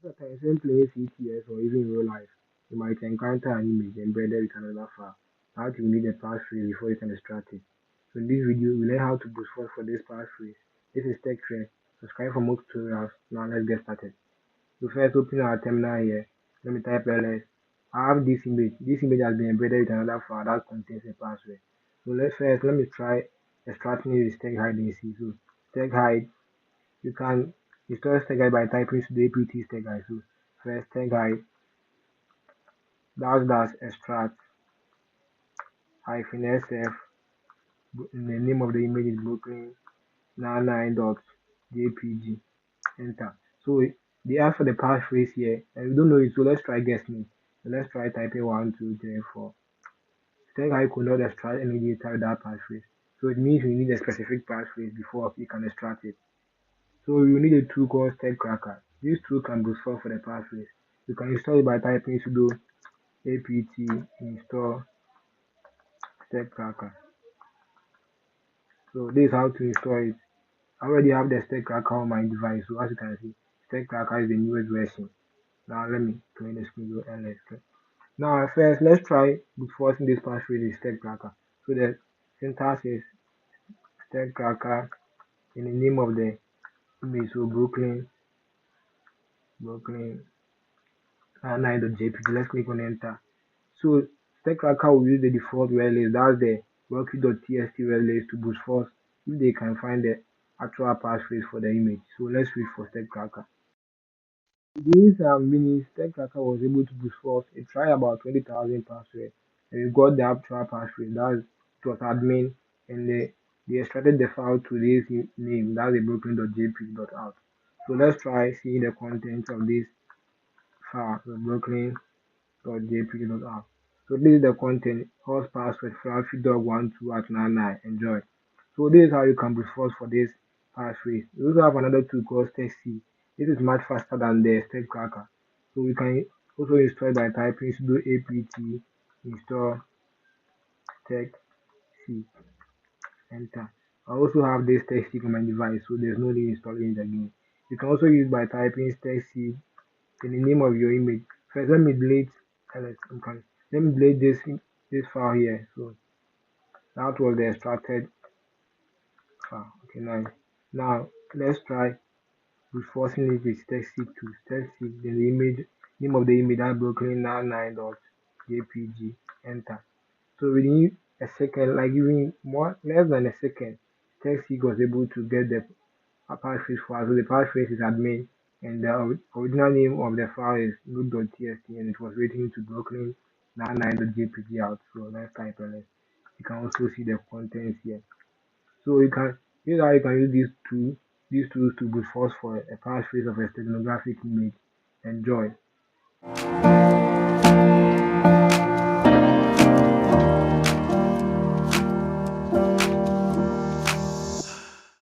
Sometimes when playing CTS or even in real life, you might encounter an image embedded with another file. How to need a passphrase before you can extract it. So in this video, we learn how to boost force for this passphrase. This is Stegcracker. Subscribe for more tutorials. Now let's get started. So first open our terminal here. Let me type ls. I have this image. This image has been embedded with another file that contains a password. So let me try extracting it with Steg hide and see. So Steg hide, you can install Stegguide by typing sudo apt Stegguide. So first Stegguide dash extract hyphen sf, the name of the image is Brooklyn 99.jpg. Enter. So they ask for the passphrase here, and we don't know it, so let's try guessing it. So let's try typing 1, 2, 3, 4. Stegguide could not extract any data with that passphrase. So it means we need a specific passphrase before we can extract it. So you need a tool called Stegcracker. This tool can be solved for the passphrase. You can install it by typing sudo apt install Stegcracker. So this is how to install it. I already have the Stegcracker on my device. So as you can see, Stegcracker is the newest version. Now let me clean the screen and let's clear. Now first let's try forcing this passphrase with Stegcracker. So the syntax is Stegcracker in the name of the image. So Brooklyn 9.jpg. Let's click on enter. So Stegcracker will use the default word list, that's the worky.txt word list to boost force if they can find the actual passphrase for the image. So let's wait for Stegcracker. These minutes, Stegcracker was able to boost force. It tried about 20,000 passwords and we got the actual passphrase. It was admin, and they extracted the file to this name, that's the broken.jpg.out. So let's try seeing the contents of this file, the broken.jpg.out. So this is the content, horse password, fluffydog12@99. Enjoy. So this is how you can brute force for this passphrase. We also have another tool called Stegseek. This is much faster than the Stegcracker. So we can also install it by typing sudo apt install Stegseek. Enter. I also have this Stegseek on my device, so there's no need installing it again. You can also use by typing Stegseek in the name of your image. First, let me delete. Let me delete this file here. So that was the extracted file. Okay, nice. Now let's try reinforcing it with Stegseek too. Stegseek, then the image name of the image that broken 99.jpg. Enter. So within a second, like even more less than a second, Stegseek was able to get the passphrase file. So the passphrase is admin, and the original name of the file is root.txt, and it was written to broken 99.jpg out. So let's type ls. You can also see the contents here. So here's how you can use these tools to brute force for a passphrase of a steganographic image. Enjoy.